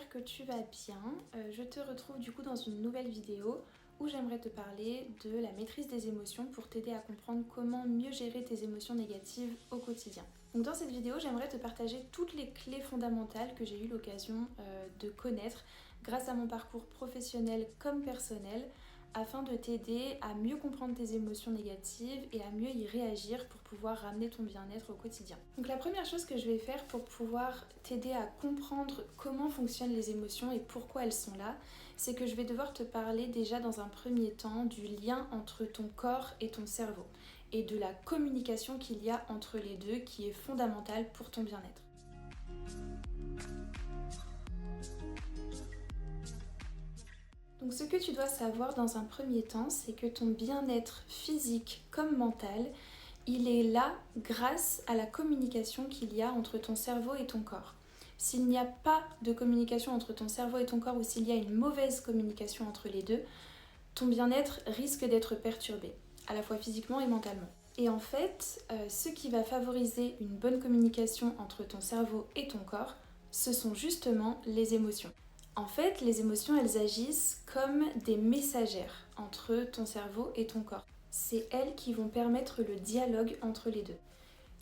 j'espère que tu vas bien. Je te retrouve du coup dans une nouvelle vidéo où j'aimerais te parler de la maîtrise des émotions pour t'aider à comprendre comment mieux gérer tes émotions négatives au quotidien. Donc dans cette vidéo, j'aimerais te partager toutes les clés fondamentales que j'ai eu l'occasion de connaître grâce à mon parcours professionnel comme personnel afin de t'aider à mieux comprendre tes émotions négatives et à mieux y réagir pour pouvoir ramener ton bien-être au quotidien. Donc la première chose que je vais faire pour pouvoir t'aider à comprendre comment fonctionnent les émotions et pourquoi elles sont là, c'est que je vais devoir te parler déjà dans un premier temps du lien entre ton corps et ton cerveau et de la communication qu'il y a entre les deux qui est fondamentale pour ton bien-être. Donc ce que tu dois savoir dans un premier temps, c'est que ton bien-être physique comme mental, il est là grâce à la communication qu'il y a entre ton cerveau et ton corps. S'il n'y a pas de communication entre ton cerveau et ton corps ou s'il y a une mauvaise communication entre les deux, ton bien-être risque d'être perturbé, à la fois physiquement et mentalement. Et en fait, ce qui va favoriser une bonne communication entre ton cerveau et ton corps, ce sont justement les émotions. En fait, les émotions, elles agissent comme des messagères entre ton cerveau et ton corps. C'est elles qui vont permettre le dialogue entre les deux.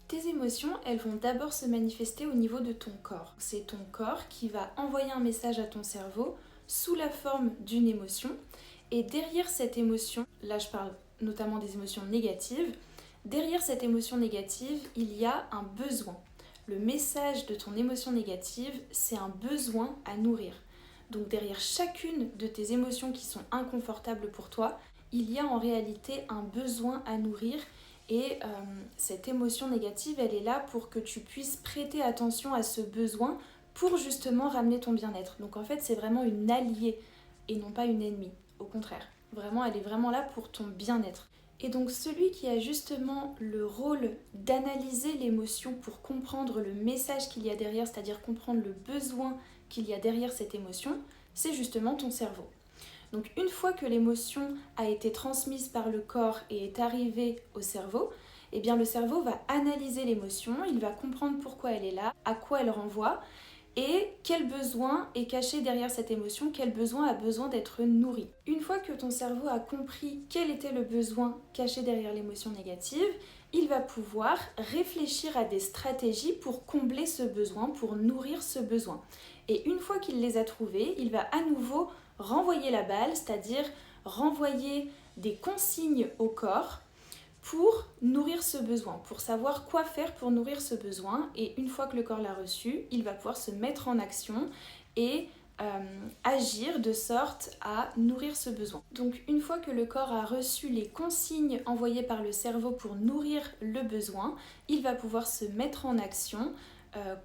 Tes émotions, elles vont d'abord se manifester au niveau de ton corps. C'est ton corps qui va envoyer un message à ton cerveau sous la forme d'une émotion. Et derrière cette émotion, là je parle notamment des émotions négatives, derrière cette émotion négative, il y a un besoin. Le message de ton émotion négative, c'est un besoin à nourrir. Donc derrière chacune de tes émotions qui sont inconfortables pour toi, il y a en réalité un besoin à nourrir et cette émotion négative, elle est là pour que tu puisses prêter attention à ce besoin pour justement ramener ton bien-être. Donc en fait, c'est vraiment une alliée et non pas une ennemie, au contraire. Vraiment, elle est vraiment là pour ton bien-être. Et donc celui qui a justement le rôle d'analyser l'émotion pour comprendre le message qu'il y a derrière, c'est-à-dire comprendre le besoin qu'il y a derrière cette émotion, c'est justement ton cerveau. Donc une fois que l'émotion a été transmise par le corps et est arrivée au cerveau, eh bien le cerveau va analyser l'émotion, il va comprendre pourquoi elle est là, à quoi elle renvoie et quel besoin est caché derrière cette émotion, quel besoin a besoin d'être nourri. Une fois que ton cerveau a compris quel était le besoin caché derrière l'émotion négative, il va pouvoir réfléchir à des stratégies pour combler ce besoin, pour nourrir ce besoin. Et une fois qu'il les a trouvées, il va à nouveau renvoyer la balle, c'est-à-dire renvoyer des consignes au corps pour nourrir ce besoin, pour savoir quoi faire pour nourrir ce besoin. Et une fois que le corps l'a reçu, il va pouvoir se mettre en action et agir de sorte à nourrir ce besoin. Donc une fois que le corps a reçu les consignes envoyées par le cerveau pour nourrir le besoin, il va pouvoir se mettre en action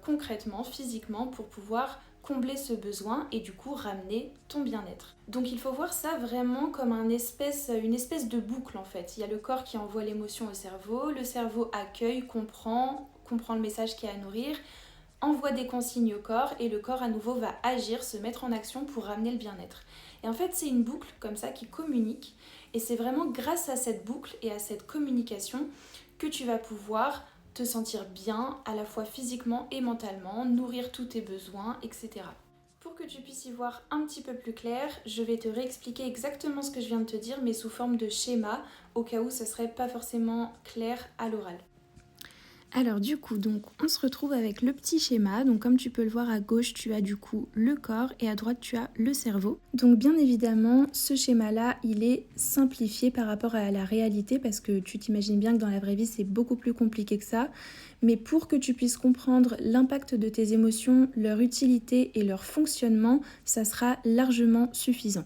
concrètement, physiquement, pour pouvoir combler ce besoin et du coup ramener ton bien-être. Donc il faut voir ça vraiment comme une espèce de boucle en fait. Il y a le corps qui envoie l'émotion le cerveau accueille, comprend le message qui est à nourrir, envoie des consignes au corps et le corps à nouveau va agir, se mettre en action pour ramener le bien-être. Et en fait c'est une boucle comme ça qui communique et c'est vraiment grâce à cette boucle et à cette communication que tu vas pouvoir te sentir bien à la fois physiquement et mentalement, nourrir tous tes besoins, etc. Pour que tu puisses y voir un petit peu plus clair, je vais te réexpliquer exactement ce que je viens de te dire, mais sous forme de schéma, au cas où ce serait pas forcément clair à l'oral. Alors du coup, donc on se retrouve avec le petit schéma. Donc comme tu peux le voir à gauche, tu as du coup le corps et à droite, tu as le cerveau. Donc bien évidemment, ce schéma-là, il est simplifié par rapport à la réalité parce que tu t'imagines bien que dans la vraie vie, c'est beaucoup plus compliqué que ça. Mais pour que tu puisses comprendre l'impact de tes émotions, leur utilité et leur fonctionnement, ça sera largement suffisant.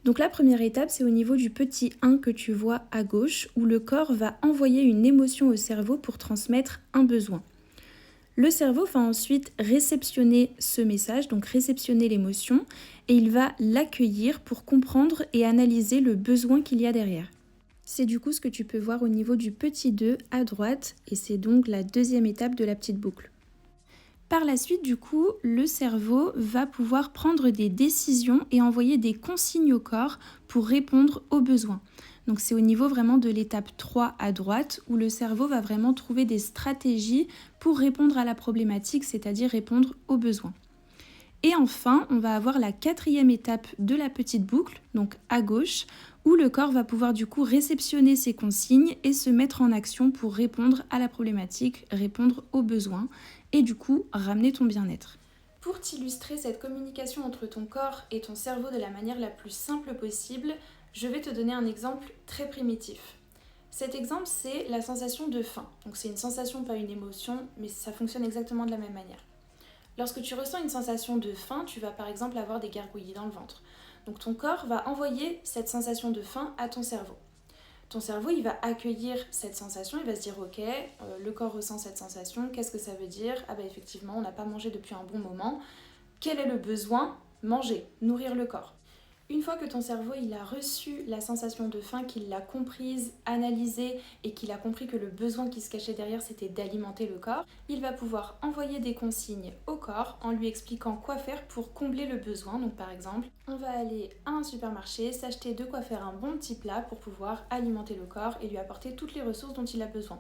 Donc la première étape, c'est au niveau du petit 1 que tu vois à gauche, où le corps va envoyer une émotion au cerveau pour transmettre un besoin. Le cerveau va ensuite réceptionner ce message, donc réceptionner l'émotion, et il va l'accueillir pour comprendre et analyser le besoin qu'il y a derrière. C'est du coup ce que tu peux voir au niveau du petit 2 à droite, et c'est donc la deuxième étape de la petite boucle. Par la suite, du coup, le cerveau va pouvoir prendre des décisions et envoyer des consignes au corps pour répondre aux besoins. Donc c'est au niveau vraiment de l'étape 3 à droite où le cerveau va vraiment trouver des stratégies pour répondre à la problématique, c'est-à-dire répondre aux besoins. Et enfin, on va avoir la quatrième étape de la petite boucle, donc à gauche, où le corps va pouvoir du coup réceptionner ces consignes et se mettre en action pour répondre à la problématique, répondre aux besoins et du coup ramener ton bien-être. Pour t'illustrer cette communication entre ton corps et ton cerveau de la manière la plus simple possible, je vais te donner un exemple très primitif. Cet exemple, c'est la sensation de faim. Donc c'est une sensation, pas une émotion, mais ça fonctionne exactement de la même manière. Lorsque tu ressens une sensation de faim, tu vas par exemple avoir des gargouillis dans le ventre. Donc ton corps va envoyer cette sensation de faim à ton cerveau. Ton cerveau, il va accueillir cette sensation, il va se dire ok, le corps ressent cette sensation, qu'est-ce que ça veut dire? Ah bah effectivement, on n'a pas mangé depuis un bon moment. Quel est le besoin? Manger, nourrir le corps. Une fois que ton cerveau il a reçu la sensation de faim, qu'il l'a comprise, analysée et qu'il a compris que le besoin qui se cachait derrière c'était d'alimenter le corps, il va pouvoir envoyer des consignes au corps en lui expliquant quoi faire pour combler le besoin. Donc par exemple, on va aller à un supermarché, s'acheter de quoi faire un bon petit plat pour pouvoir alimenter le corps et lui apporter toutes les ressources dont il a besoin.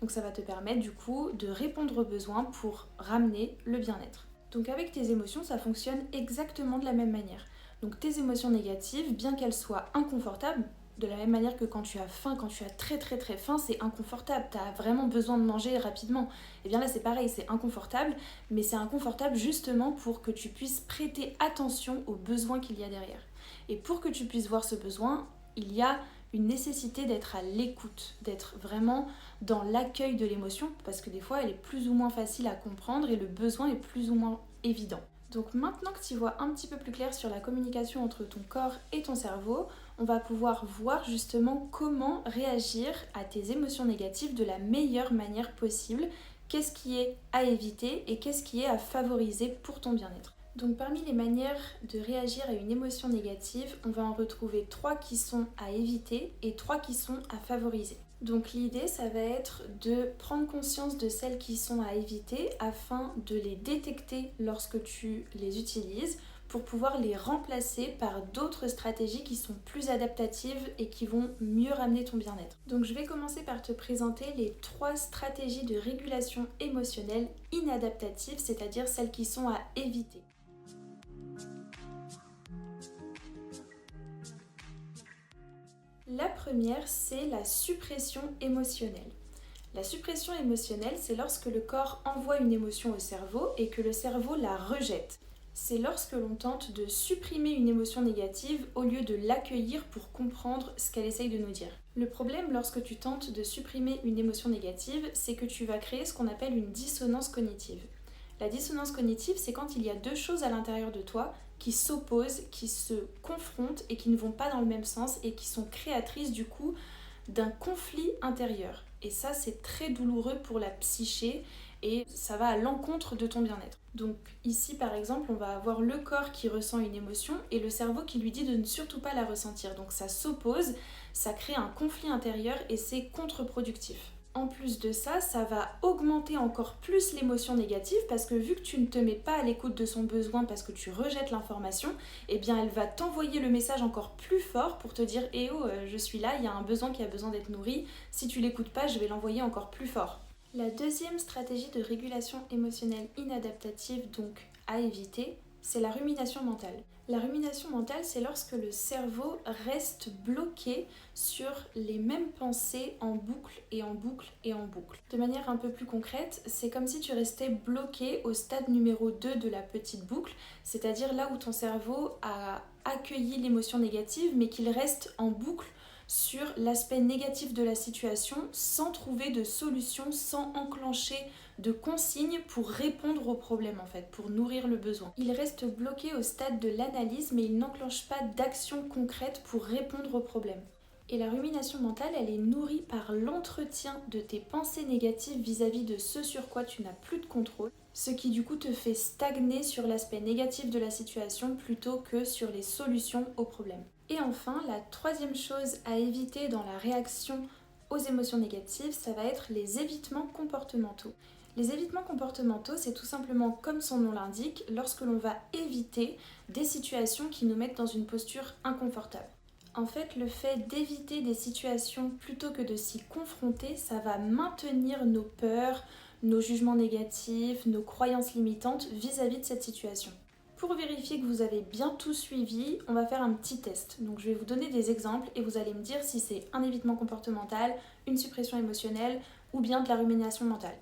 Donc ça va te permettre du coup de répondre aux besoins pour ramener le bien-être. Donc avec tes émotions, ça fonctionne exactement de la même manière. Donc tes émotions négatives, bien qu'elles soient inconfortables, de la même manière que quand tu as faim, quand tu as très très très faim, c'est inconfortable, tu as vraiment besoin de manger rapidement. Et bien là c'est pareil, c'est inconfortable, mais c'est inconfortable justement pour que tu puisses prêter attention aux besoins qu'il y a derrière. Et pour que tu puisses voir ce besoin, il y a une nécessité d'être à l'écoute, d'être vraiment dans l'accueil de l'émotion, parce que des fois elle est plus ou moins facile à comprendre et le besoin est plus ou moins évident. Donc maintenant que tu vois un petit peu plus clair sur la communication entre ton corps et ton cerveau, on va pouvoir voir justement comment réagir à tes émotions négatives de la meilleure manière possible, qu'est-ce qui est à éviter et qu'est-ce qui est à favoriser pour ton bien-être. Donc parmi les manières de réagir à une émotion négative, on va en retrouver 3 qui sont à éviter et 3 qui sont à favoriser. Donc l'idée, ça va être de prendre conscience de celles qui sont à éviter afin de les détecter lorsque tu les utilises pour pouvoir les remplacer par d'autres stratégies qui sont plus adaptatives et qui vont mieux ramener ton bien-être. Donc je vais commencer par te présenter les 3 stratégies de régulation émotionnelle inadaptatives, c'est-à-dire celles qui sont à éviter. La première, c'est la suppression émotionnelle. La suppression émotionnelle, c'est lorsque le corps envoie une émotion au cerveau et que le cerveau la rejette. C'est lorsque l'on tente de supprimer une émotion négative au lieu de l'accueillir pour comprendre ce qu'elle essaye de nous dire. Le problème lorsque tu tentes de supprimer une émotion négative, c'est que tu vas créer ce qu'on appelle une dissonance cognitive. La dissonance cognitive, c'est quand il y a 2 choses à l'intérieur de toi qui s'opposent, qui se confrontent et qui ne vont pas dans le même sens et qui sont créatrices du coup d'un conflit intérieur. Et ça, c'est très douloureux pour la psyché et ça va à l'encontre de ton bien-être. Donc ici, par exemple, on va avoir le corps qui ressent une émotion et le cerveau qui lui dit de ne surtout pas la ressentir. Donc ça s'oppose, ça crée un conflit intérieur et c'est contre-productif. En plus de ça, ça va augmenter encore plus l'émotion négative parce que vu que tu ne te mets pas à l'écoute de son besoin parce que tu rejettes l'information, eh bien elle va t'envoyer le message encore plus fort pour te dire « Eh oh, je suis là, il y a un besoin qui a besoin d'être nourri, si tu l'écoutes pas, je vais l'envoyer encore plus fort ». La deuxième stratégie de régulation émotionnelle inadaptative, donc à éviter, c'est la rumination mentale. La rumination mentale, c'est lorsque le cerveau reste bloqué sur les mêmes pensées en boucle et en boucle et en boucle. De manière un peu plus concrète, c'est comme si tu restais bloqué au stade numéro 2 de la petite boucle, c'est-à-dire là où ton cerveau a accueilli l'émotion négative mais qu'il reste en boucle sur l'aspect négatif de la situation sans trouver de solution, sans enclencher de consignes pour répondre au problème en fait, pour nourrir le besoin. Il reste bloqué au stade de l'analyse mais il n'enclenche pas d'action concrète pour répondre au problème. Et la rumination mentale, elle est nourrie par l'entretien de tes pensées négatives vis-à-vis de ce sur quoi tu n'as plus de contrôle, ce qui du coup te fait stagner sur l'aspect négatif de la situation plutôt que sur les solutions au problème. Et enfin, la troisième chose à éviter dans la réaction aux émotions négatives, ça va être les évitements comportementaux. Les évitements comportementaux, c'est tout simplement comme son nom l'indique, lorsque l'on va éviter des situations qui nous mettent dans une posture inconfortable. En fait, le fait d'éviter des situations plutôt que de s'y confronter, ça va maintenir nos peurs, nos jugements négatifs, nos croyances limitantes vis-à-vis de cette situation. Pour vérifier que vous avez bien tout suivi, on va faire un petit test. Donc je vais vous donner des exemples et vous allez me dire si c'est un évitement comportemental, une suppression émotionnelle ou bien de la rumination mentale.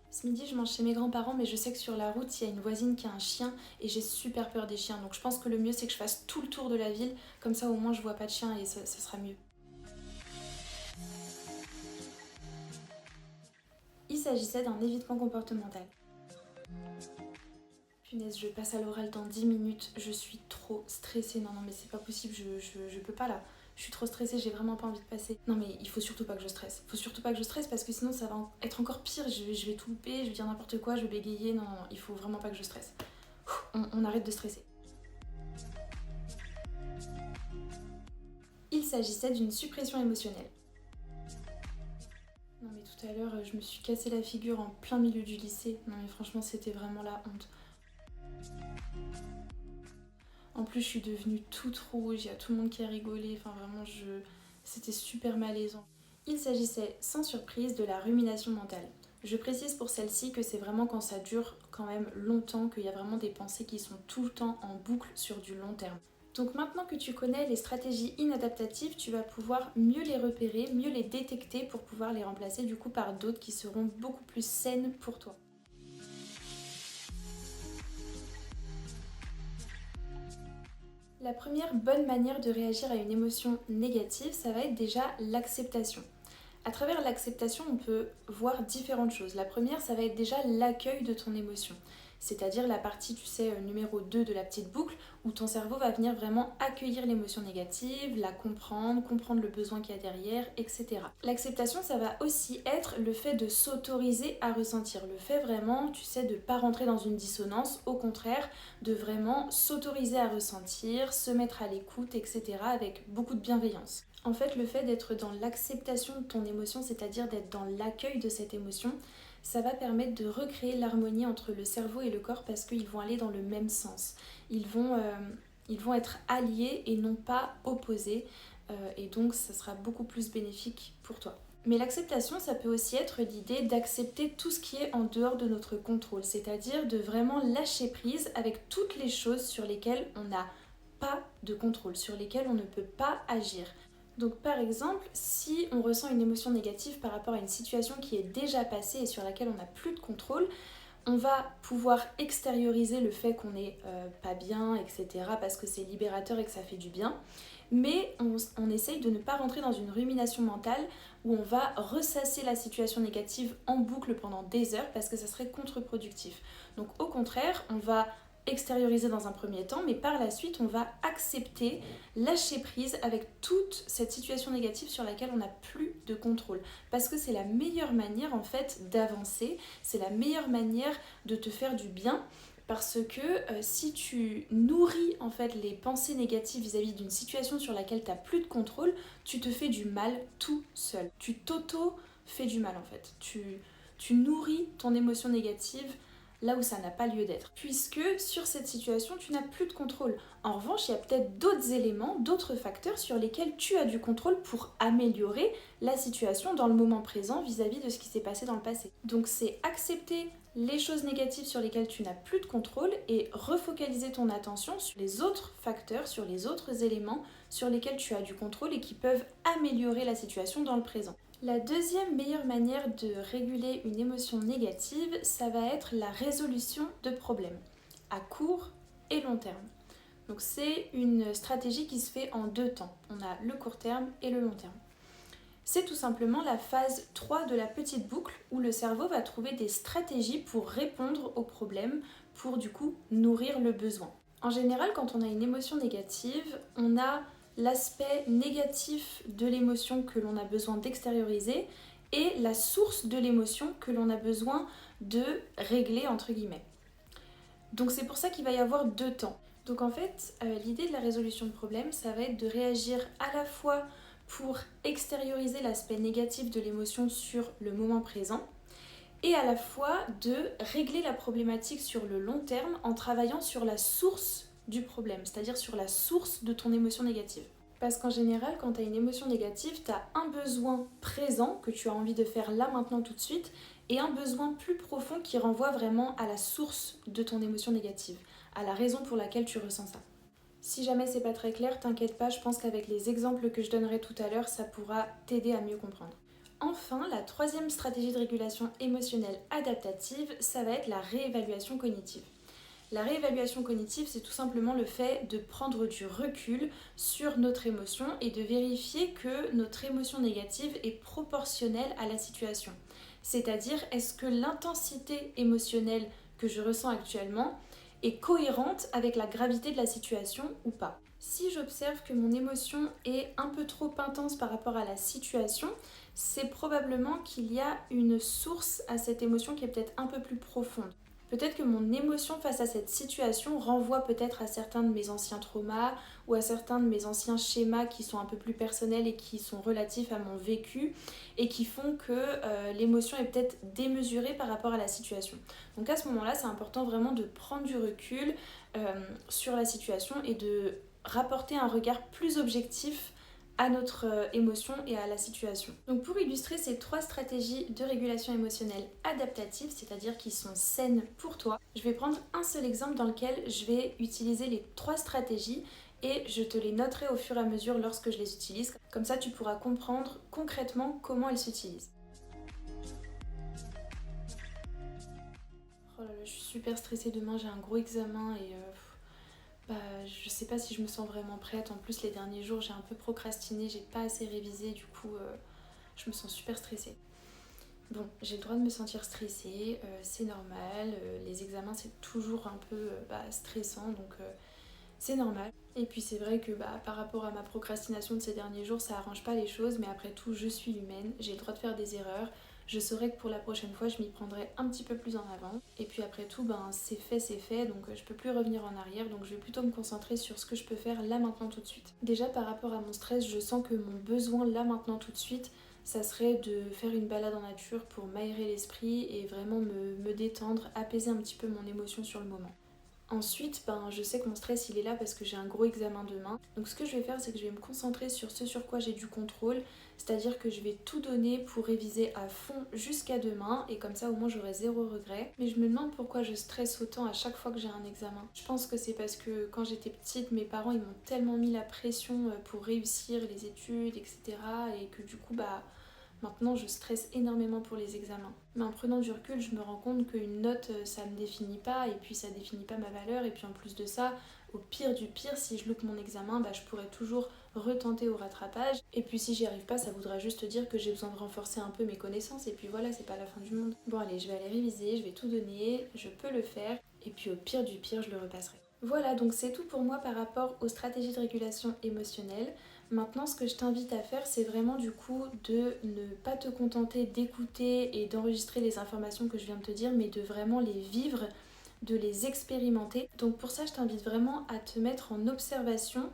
Ce midi, je mange chez mes grands-parents, mais je sais que sur la route, il y a une voisine qui a un chien et j'ai super peur des chiens. Donc je pense que le mieux, c'est que je fasse tout le tour de la ville. Comme ça, au moins, je vois pas de chien et ça sera mieux. Il s'agissait d'un évitement comportemental. Punaise, je passe à l'oral dans 10 minutes. Je suis trop stressée. Non, mais c'est pas possible. Je peux pas là. Je suis trop stressée, j'ai vraiment pas envie de passer. Non mais il faut surtout pas que je stresse. Faut surtout pas que je stresse parce que sinon ça va être encore pire. Je vais tout louper, je vais dire n'importe quoi, je vais bégayer. Non, il faut vraiment pas que je stresse. On arrête de stresser. Il s'agissait d'une suppression émotionnelle. Non mais tout à l'heure, je me suis cassé la figure en plein milieu du lycée. Non mais franchement, c'était vraiment la honte. En plus, je suis devenue toute rouge, il y a tout le monde qui a rigolé, enfin vraiment, c'était super malaisant. Il s'agissait, sans surprise, de la rumination mentale. Je précise pour celle-ci que c'est vraiment quand ça dure quand même longtemps, qu'il y a vraiment des pensées qui sont tout le temps en boucle sur du long terme. Donc maintenant que tu connais les stratégies inadaptatives, tu vas pouvoir mieux les repérer, mieux les détecter pour pouvoir les remplacer du coup par d'autres qui seront beaucoup plus saines pour toi. La première bonne manière de réagir à une émotion négative, ça va être déjà l'acceptation. À travers l'acceptation, on peut voir différentes choses. La première, ça va être déjà l'accueil de ton émotion. C'est-à-dire la partie, tu sais, numéro 2 de la petite boucle, où ton cerveau va venir vraiment accueillir l'émotion négative, la comprendre, comprendre le besoin qu'il y a derrière, etc. L'acceptation, ça va aussi être le fait de s'autoriser à ressentir. Le fait vraiment, tu sais, de ne pas rentrer dans une dissonance, au contraire, de vraiment s'autoriser à ressentir, se mettre à l'écoute, etc. avec beaucoup de bienveillance. En fait, le fait d'être dans l'acceptation de ton émotion, c'est-à-dire d'être dans l'accueil de cette émotion, ça va permettre de recréer l'harmonie entre le cerveau et le corps parce qu'ils vont aller dans le même sens. Ils vont être alliés et non pas opposés et donc ça sera beaucoup plus bénéfique pour toi. Mais l'acceptation, ça peut aussi être l'idée d'accepter tout ce qui est en dehors de notre contrôle, c'est-à-dire de vraiment lâcher prise avec toutes les choses sur lesquelles on n'a pas de contrôle, sur lesquelles on ne peut pas agir. Donc par exemple, si on ressent une émotion négative par rapport à une situation qui est déjà passée et sur laquelle on n'a plus de contrôle, on va pouvoir extérioriser le fait qu'on n'est pas bien, etc. parce que c'est libérateur et que ça fait du bien. Mais on essaye de ne pas rentrer dans une rumination mentale où on va ressasser la situation négative en boucle pendant des heures parce que ça serait contre-productif. Donc au contraire, on va extérioriser dans un premier temps, mais par la suite, on va accepter, lâcher prise avec toute cette situation négative sur laquelle on n'a plus de contrôle. Parce que c'est la meilleure manière en fait d'avancer, c'est la meilleure manière de te faire du bien. Parce que si tu nourris en fait les pensées négatives vis-à-vis d'une situation sur laquelle tu n'as plus de contrôle, tu te fais du mal tout seul. Tu t'auto-fais du mal en fait. Tu nourris ton émotion négative là où ça n'a pas lieu d'être. Puisque sur cette situation, tu n'as plus de contrôle. En revanche, il y a peut-être d'autres éléments, d'autres facteurs sur lesquels tu as du contrôle pour améliorer la situation dans le moment présent vis-à-vis de ce qui s'est passé dans le passé. Donc c'est accepter les choses négatives sur lesquelles tu n'as plus de contrôle et refocaliser ton attention sur les autres facteurs, sur les autres éléments sur lesquels tu as du contrôle et qui peuvent améliorer la situation dans le présent. La deuxième meilleure manière de réguler une émotion négative, ça va être la résolution de problèmes, à court et long terme. Donc c'est une stratégie qui se fait en deux temps. On a le court terme et le long terme. C'est tout simplement la phase 3 de la petite boucle où le cerveau va trouver des stratégies pour répondre aux problèmes, pour du coup nourrir le besoin. En général, quand on a une émotion négative, on a l'aspect négatif de l'émotion que l'on a besoin d'extérioriser et la source de l'émotion que l'on a besoin de régler entre guillemets. Donc c'est pour ça qu'il va y avoir deux temps. Donc en fait, l'idée de la résolution de problème, ça va être de réagir à la fois pour extérioriser l'aspect négatif de l'émotion sur le moment présent et à la fois de régler la problématique sur le long terme en travaillant sur la source du problème, c'est-à-dire sur la source de ton émotion négative. Parce qu'en général, quand tu as une émotion négative, tu as un besoin présent que tu as envie de faire là maintenant tout de suite et un besoin plus profond qui renvoie vraiment à la source de ton émotion négative, à la raison pour laquelle tu ressens ça. Si jamais c'est pas très clair, t'inquiète pas, je pense qu'avec les exemples que je donnerai tout à l'heure, ça pourra t'aider à mieux comprendre. Enfin, la troisième stratégie de régulation émotionnelle adaptative, ça va être la réévaluation cognitive. La réévaluation cognitive, c'est tout simplement le fait de prendre du recul sur notre émotion et de vérifier que notre émotion négative est proportionnelle à la situation. C'est-à-dire, est-ce que l'intensité émotionnelle que je ressens actuellement est cohérente avec la gravité de la situation ou pas. Si j'observe que mon émotion est un peu trop intense par rapport à la situation, c'est probablement qu'il y a une source à cette émotion qui est peut-être un peu plus profonde. Peut-être que mon émotion face à cette situation renvoie peut-être à certains de mes anciens traumas ou à certains de mes anciens schémas qui sont un peu plus personnels et qui sont relatifs à mon vécu et qui font que l'émotion est peut-être démesurée par rapport à la situation. Donc à ce moment-là, c'est important vraiment de prendre du recul sur la situation et de rapporter un regard plus objectif à notre émotion et à la situation. Donc pour illustrer ces trois stratégies de régulation émotionnelle adaptative, c'est-à-dire qui sont saines pour toi, je vais prendre un seul exemple dans lequel je vais utiliser les trois stratégies et je te les noterai au fur et à mesure lorsque je les utilise. Comme ça, tu pourras comprendre concrètement comment elles s'utilisent. Oh là là, je suis super stressée demain, j'ai un gros examen et je sais pas si je me sens vraiment prête. En plus, les derniers jours, j'ai un peu procrastiné, j'ai pas assez révisé, du coup, je me sens super stressée. Bon, j'ai le droit de me sentir stressée, c'est normal. Les examens, c'est toujours un peu stressant, donc c'est normal. Et puis c'est vrai que par rapport à ma procrastination de ces derniers jours, ça arrange pas les choses, mais après tout, je suis humaine, j'ai le droit de faire des erreurs. Je saurais que pour la prochaine fois, je m'y prendrai un petit peu plus en avant. Et puis après tout, c'est fait, donc je peux plus revenir en arrière. Donc je vais plutôt me concentrer sur ce que je peux faire là maintenant tout de suite. Déjà par rapport à mon stress, je sens que mon besoin là maintenant tout de suite, ça serait de faire une balade en nature pour m'aérer l'esprit et vraiment me détendre, apaiser un petit peu mon émotion sur le moment. Ensuite, je sais que mon stress il est là parce que j'ai un gros examen demain. Donc ce que je vais faire, c'est que je vais me concentrer sur ce sur quoi j'ai du contrôle. C'est-à-dire que je vais tout donner pour réviser à fond jusqu'à demain. Et comme ça au moins j'aurai zéro regret. Mais je me demande pourquoi je stresse autant à chaque fois que j'ai un examen. Je pense que c'est parce que quand j'étais petite, mes parents ils m'ont tellement mis la pression pour réussir les études, etc. Et que du coup maintenant, je stresse énormément pour les examens. Mais en prenant du recul, je me rends compte qu'une note, ça me définit pas, et puis ça définit pas ma valeur. Et puis en plus de ça, au pire du pire, si je loupe mon examen, je pourrais toujours retenter au rattrapage. Et puis si j'y arrive pas, ça voudra juste dire que j'ai besoin de renforcer un peu mes connaissances. Et puis voilà, c'est pas la fin du monde. Bon allez, je vais aller réviser, je vais tout donner, je peux le faire. Et puis au pire du pire, je le repasserai. Voilà, donc c'est tout pour moi par rapport aux stratégies de régulation émotionnelle. Maintenant, ce que je t'invite à faire, c'est vraiment du coup de ne pas te contenter d'écouter et d'enregistrer les informations que je viens de te dire, mais de vraiment les vivre, de les expérimenter. Donc pour ça, je t'invite vraiment à te mettre en observation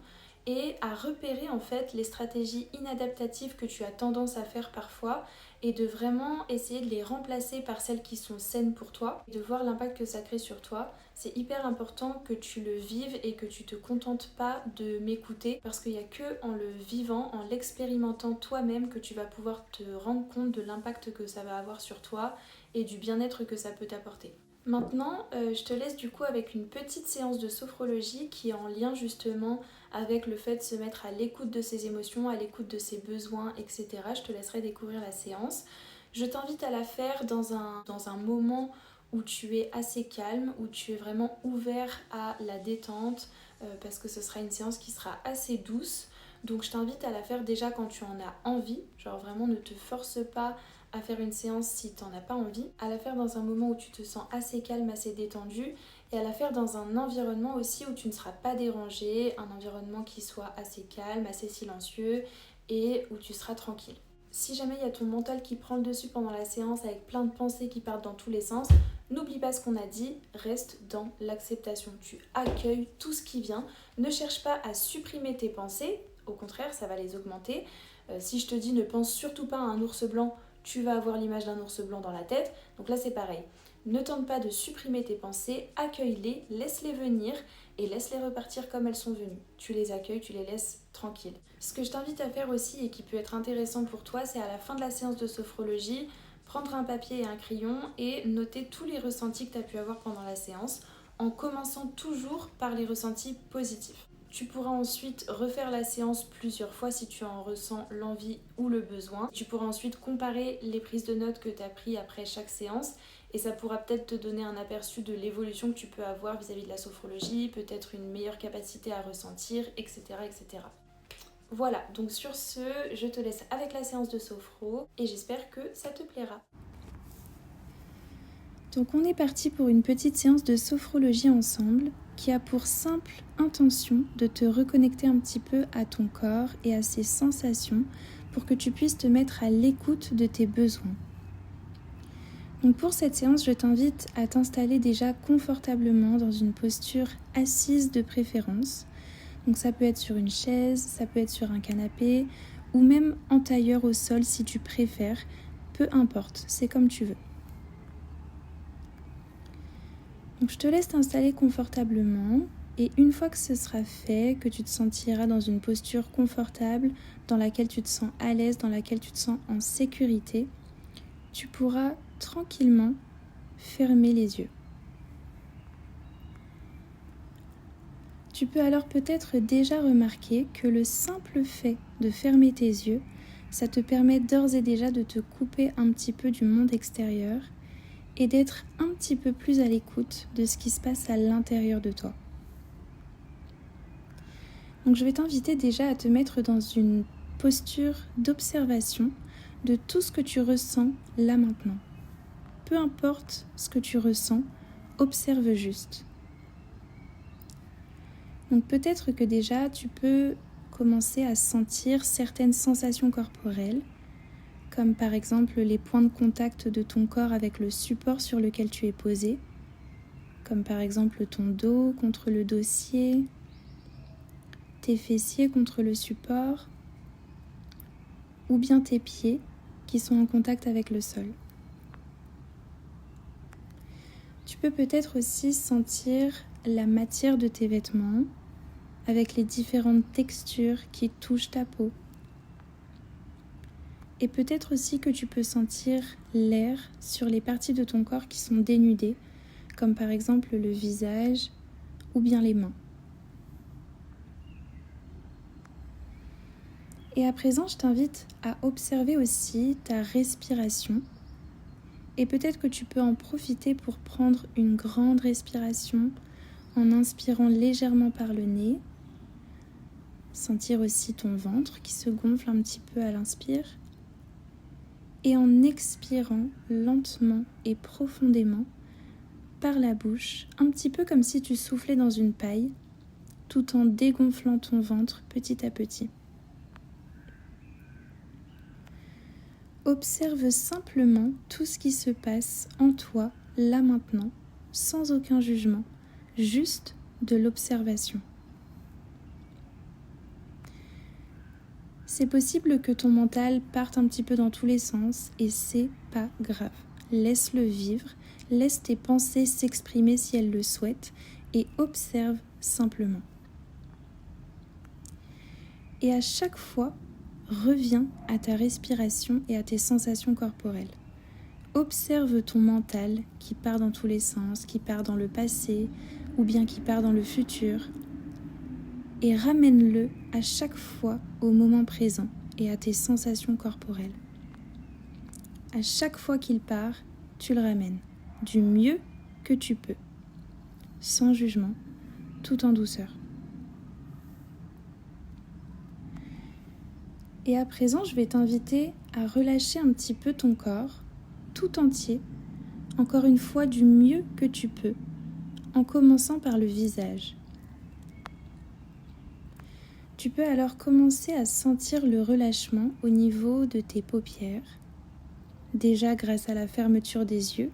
et à repérer en fait les stratégies inadaptatives que tu as tendance à faire parfois et de vraiment essayer de les remplacer par celles qui sont saines pour toi, de voir l'impact que ça crée sur toi. C'est hyper important que tu le vives et que tu te contentes pas de m'écouter parce qu'il n'y a que en le vivant, en l'expérimentant toi-même que tu vas pouvoir te rendre compte de l'impact que ça va avoir sur toi et du bien-être que ça peut t'apporter. Maintenant, je te laisse du coup avec une petite séance de sophrologie qui est en lien justement avec le fait de se mettre à l'écoute de ses émotions, à l'écoute de ses besoins, etc. Je te laisserai découvrir la séance. Je t'invite à la faire dans un moment où tu es assez calme, où tu es vraiment ouvert à la détente, parce que ce sera une séance qui sera assez douce. Donc je t'invite à la faire déjà quand tu en as envie, genre vraiment ne te force pas à faire une séance si t'en as pas envie, à la faire dans un moment où tu te sens assez calme, assez détendu et à la faire dans un environnement aussi où tu ne seras pas dérangé, un environnement qui soit assez calme, assez silencieux et où tu seras tranquille. Si jamais il y a ton mental qui prend le dessus pendant la séance avec plein de pensées qui partent dans tous les sens, n'oublie pas ce qu'on a dit, reste dans l'acceptation. Tu accueilles tout ce qui vient, ne cherche pas à supprimer tes pensées, au contraire ça va les augmenter. Si je te dis ne pense surtout pas à un ours blanc, tu vas avoir l'image d'un ours blanc dans la tête. Donc là, c'est pareil. Ne tente pas de supprimer tes pensées, accueille-les, laisse-les venir et laisse-les repartir comme elles sont venues. Tu les accueilles, tu les laisses tranquilles. Ce que je t'invite à faire aussi et qui peut être intéressant pour toi, c'est à la fin de la séance de sophrologie, prendre un papier et un crayon et noter tous les ressentis que tu as pu avoir pendant la séance, en commençant toujours par les ressentis positifs. Tu pourras ensuite refaire la séance plusieurs fois si tu en ressens l'envie ou le besoin. Tu pourras ensuite comparer les prises de notes que tu as prises après chaque séance et ça pourra peut-être te donner un aperçu de l'évolution que tu peux avoir vis-à-vis de la sophrologie, peut-être une meilleure capacité à ressentir, etc. etc. Voilà, donc sur ce, je te laisse avec la séance de sophro et j'espère que ça te plaira. Donc on est parti pour une petite séance de sophrologie ensemble qui a pour simple intention de te reconnecter un petit peu à ton corps et à ses sensations pour que tu puisses te mettre à l'écoute de tes besoins. Donc pour cette séance, je t'invite à t'installer déjà confortablement dans une posture assise de préférence. Donc ça peut être sur une chaise, ça peut être sur un canapé ou même en tailleur au sol si tu préfères, peu importe, c'est comme tu veux. Donc je te laisse t'installer confortablement et une fois que ce sera fait, que tu te sentiras dans une posture confortable, dans laquelle tu te sens à l'aise, dans laquelle tu te sens en sécurité, tu pourras tranquillement fermer les yeux. Tu peux alors peut-être déjà remarquer que le simple fait de fermer tes yeux, ça te permet d'ores et déjà de te couper un petit peu du monde extérieur et d'être un petit peu plus à l'écoute de ce qui se passe à l'intérieur de toi. Donc je vais t'inviter déjà à te mettre dans une posture d'observation de tout ce que tu ressens là maintenant. Peu importe ce que tu ressens, observe juste. Donc peut-être que déjà tu peux commencer à sentir certaines sensations corporelles, comme par exemple les points de contact de ton corps avec le support sur lequel tu es posé, comme par exemple ton dos contre le dossier, tes fessiers contre le support, ou bien tes pieds qui sont en contact avec le sol. Tu peux peut-être aussi sentir la matière de tes vêtements avec les différentes textures qui touchent ta peau. Et peut-être aussi que tu peux sentir l'air sur les parties de ton corps qui sont dénudées, comme par exemple le visage ou bien les mains. Et à présent, je t'invite à observer aussi ta respiration. Et peut-être que tu peux en profiter pour prendre une grande respiration en inspirant légèrement par le nez. Sentir aussi ton ventre qui se gonfle un petit peu à l'inspire. Et en expirant lentement et profondément par la bouche, un petit peu comme si tu soufflais dans une paille, tout en dégonflant ton ventre petit à petit. Observe simplement tout ce qui se passe en toi, là maintenant, sans aucun jugement, juste de l'observation. C'est possible que ton mental parte un petit peu dans tous les sens et c'est pas grave. Laisse-le vivre, laisse tes pensées s'exprimer si elles le souhaitent et observe simplement. Et à chaque fois, reviens à ta respiration et à tes sensations corporelles. Observe ton mental qui part dans tous les sens, qui part dans le passé ou bien qui part dans le futur et ramène-le à chaque fois au moment présent et à tes sensations corporelles. À chaque fois qu'il part, tu le ramènes du mieux que tu peux, sans jugement, tout en douceur. Et à présent, je vais t'inviter à relâcher un petit peu ton corps, tout entier, encore une fois du mieux que tu peux, en commençant par le visage. Tu peux alors commencer à sentir le relâchement au niveau de tes paupières, déjà grâce à la fermeture des yeux.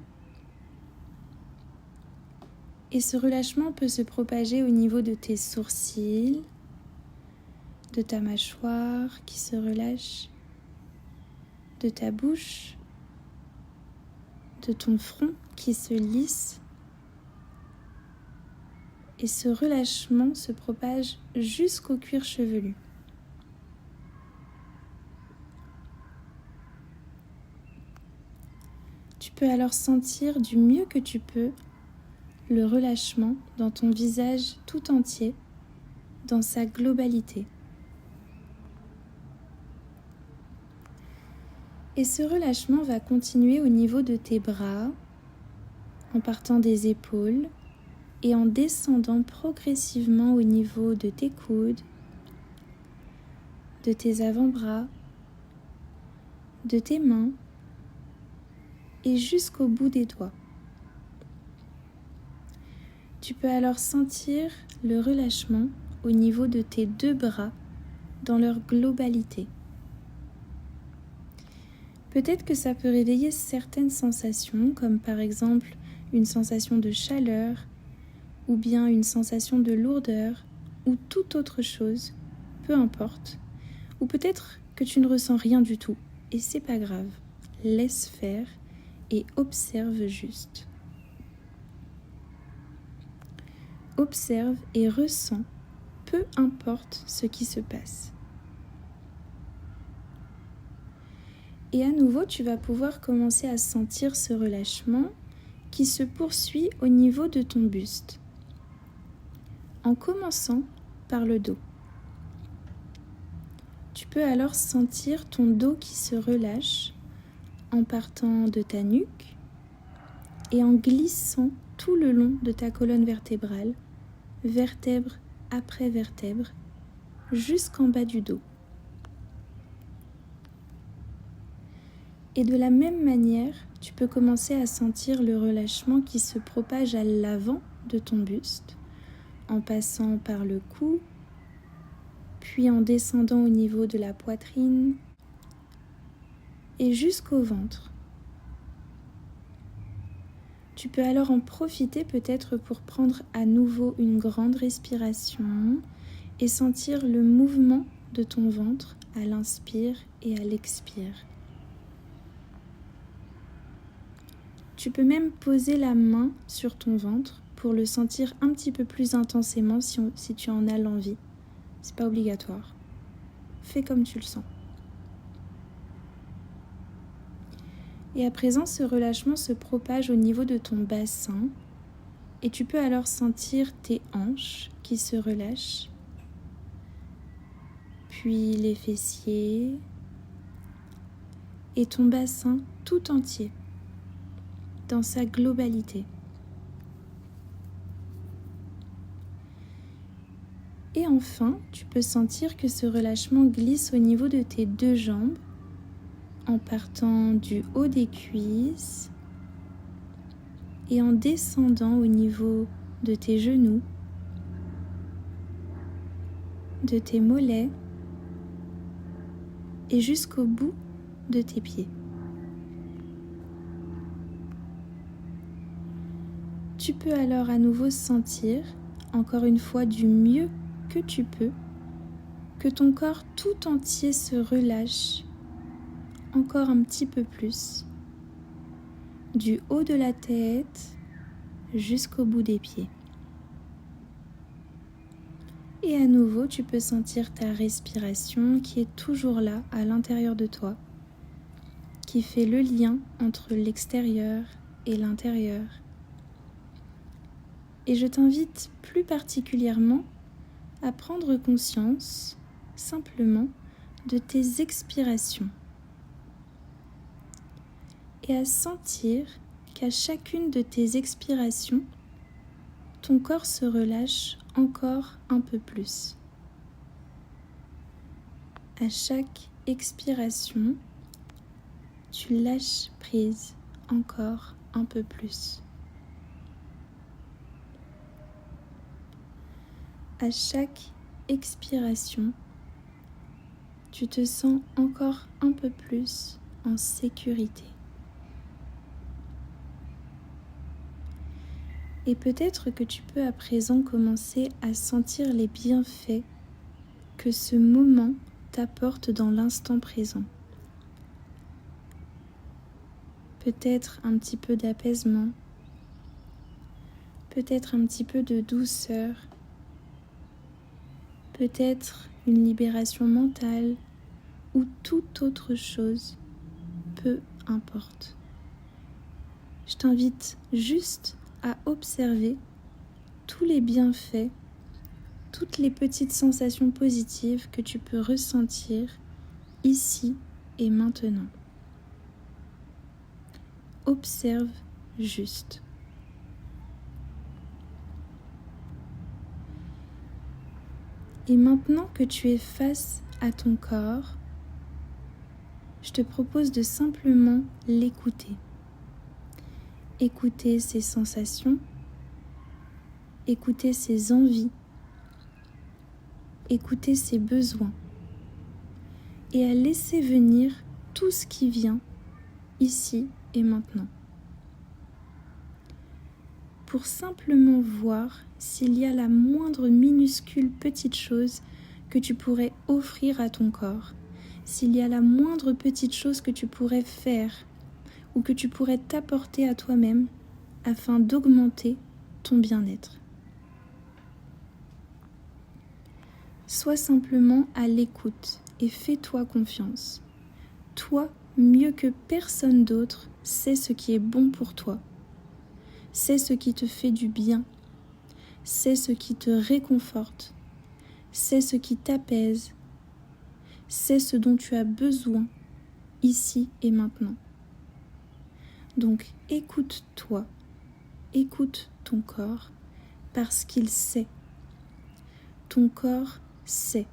Et ce relâchement peut se propager au niveau de tes sourcils, de ta mâchoire qui se relâche, de ta bouche, de ton front qui se lisse et ce relâchement se propage jusqu'au cuir chevelu. Tu peux alors sentir du mieux que tu peux le relâchement dans ton visage tout entier, dans sa globalité. Et ce relâchement va continuer au niveau de tes bras, en partant des épaules et en descendant progressivement au niveau de tes coudes, de tes avant-bras, de tes mains et jusqu'au bout des doigts. Tu peux alors sentir le relâchement au niveau de tes deux bras dans leur globalité. Peut-être que ça peut réveiller certaines sensations, comme par exemple une sensation de chaleur, ou bien une sensation de lourdeur, ou toute autre chose, peu importe. Ou peut-être que tu ne ressens rien du tout, et c'est pas grave. Laisse faire et observe juste. Observe et ressens, peu importe ce qui se passe. Et à nouveau, tu vas pouvoir commencer à sentir ce relâchement qui se poursuit au niveau de ton buste, en commençant par le dos. Tu peux alors sentir ton dos qui se relâche en partant de ta nuque et en glissant tout le long de ta colonne vertébrale, vertèbre après vertèbre, jusqu'en bas du dos. Et de la même manière, tu peux commencer à sentir le relâchement qui se propage à l'avant de ton buste, en passant par le cou, puis en descendant au niveau de la poitrine et jusqu'au ventre. Tu peux alors en profiter peut-être pour prendre à nouveau une grande respiration et sentir le mouvement de ton ventre à l'inspire et à l'expire. Tu peux même poser la main sur ton ventre pour le sentir un petit peu plus intensément si tu en as l'envie. C'est pas obligatoire. Fais comme tu le sens. Et à présent, ce relâchement se propage au niveau de ton bassin et tu peux alors sentir tes hanches qui se relâchent, puis les fessiers et ton bassin tout entier dans sa globalité. Et enfin, tu peux sentir que ce relâchement glisse au niveau de tes deux jambes en partant du haut des cuisses et en descendant au niveau de tes genoux, de tes mollets et jusqu'au bout de tes pieds. Tu peux alors à nouveau sentir, encore une fois du mieux que tu peux, que ton corps tout entier se relâche encore un petit peu plus, du haut de la tête jusqu'au bout des pieds. Et à nouveau, tu peux sentir ta respiration qui est toujours là à l'intérieur de toi, qui fait le lien entre l'extérieur et l'intérieur. Et je t'invite plus particulièrement à prendre conscience simplement de tes expirations et à sentir qu'à chacune de tes expirations, ton corps se relâche encore un peu plus. À chaque expiration, tu lâches prise encore un peu plus. À chaque expiration, tu te sens encore un peu plus en sécurité. Et peut-être que tu peux à présent commencer à sentir les bienfaits que ce moment t'apporte dans l'instant présent. Peut-être un petit peu d'apaisement, peut-être un petit peu de douceur, peut-être une libération mentale ou toute autre chose, peu importe. Je t'invite juste à observer tous les bienfaits, toutes les petites sensations positives que tu peux ressentir ici et maintenant. Observe juste. Et maintenant que tu es face à ton corps, je te propose de simplement l'écouter. Écouter ses sensations, écouter ses envies, écouter ses besoins et à laisser venir tout ce qui vient ici et maintenant. Pour simplement voir s'il y a la moindre minuscule petite chose que tu pourrais offrir à ton corps, s'il y a la moindre petite chose que tu pourrais faire ou que tu pourrais t'apporter à toi-même afin d'augmenter ton bien-être. Sois simplement à l'écoute et fais-toi confiance. Toi, mieux que personne d'autre, sais ce qui est bon pour toi. Sais ce qui te fait du bien. Sais ce qui te réconforte. Sais ce qui t'apaise. Sais ce dont tu as besoin, ici et maintenant. Donc écoute-toi, écoute ton corps, parce qu'il sait. Ton corps sait.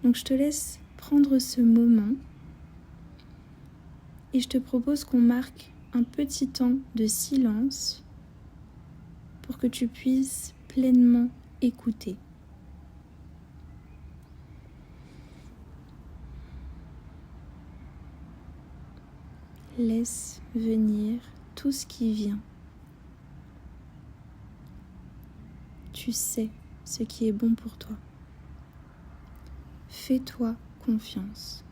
Donc je te laisse prendre ce moment et je te propose qu'on marque un petit temps de silence pour que tu puisses pleinement écouter. Laisse venir tout ce qui vient. Tu sais ce qui est bon pour toi. Fais-toi confiance.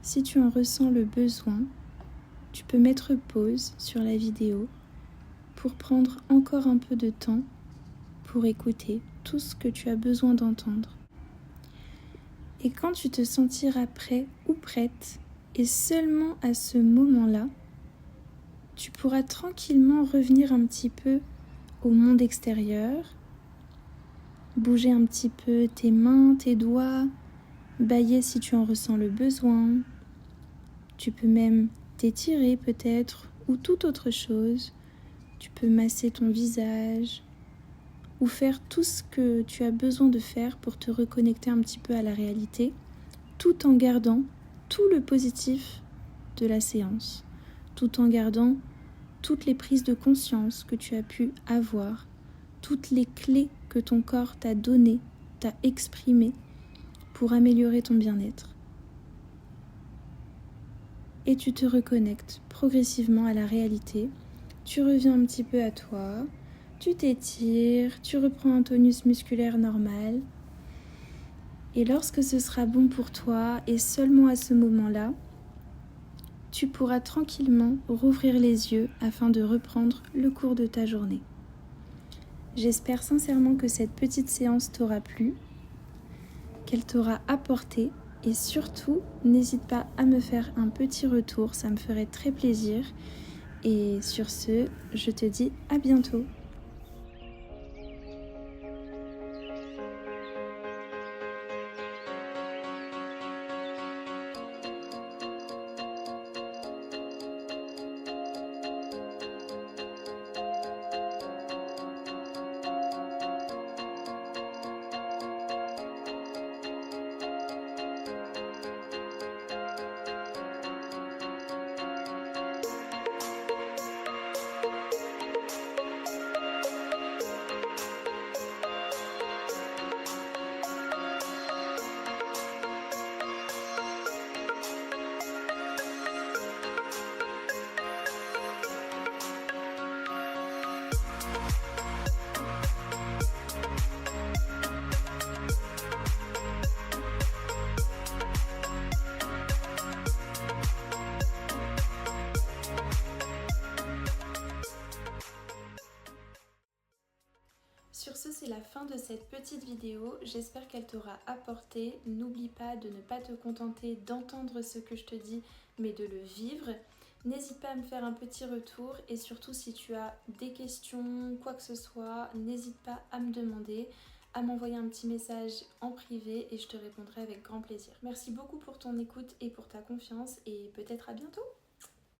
Si tu en ressens le besoin, tu peux mettre pause sur la vidéo pour prendre encore un peu de temps pour écouter tout ce que tu as besoin d'entendre. Et quand tu te sentiras prêt ou prête, et seulement à ce moment-là, tu pourras tranquillement revenir un petit peu au monde extérieur, bouger un petit peu tes mains, tes doigts, bâiller si tu en ressens le besoin. Tu peux même t'étirer peut-être ou toute autre chose. Tu peux masser ton visage ou faire tout ce que tu as besoin de faire pour te reconnecter un petit peu à la réalité, tout en gardant tout le positif de la séance, tout en gardant toutes les prises de conscience que tu as pu avoir, toutes les clés que ton corps t'a données, t'a exprimées pour améliorer ton bien-être. Et tu te reconnectes progressivement à la réalité, tu reviens un petit peu à toi, tu t'étires, tu reprends un tonus musculaire normal. Et lorsque ce sera bon pour toi, et seulement à ce moment-là, tu pourras tranquillement rouvrir les yeux afin de reprendre le cours de ta journée. J'espère sincèrement que cette petite séance t'aura plu, qu'elle t'aura apporté, et surtout, n'hésite pas à me faire un petit retour, ça me ferait très plaisir. Et sur ce, je te dis à bientôt. Sur ce, c'est la fin de cette petite vidéo. J'espère qu'elle t'aura apporté. N'oublie pas de ne pas te contenter d'entendre ce que je te dis, mais de le vivre. N'hésite pas à me faire un petit retour et surtout si tu as des questions, quoi que ce soit, n'hésite pas à me demander, à m'envoyer un petit message en privé et je te répondrai avec grand plaisir. Merci beaucoup pour ton écoute et pour ta confiance et peut-être à bientôt.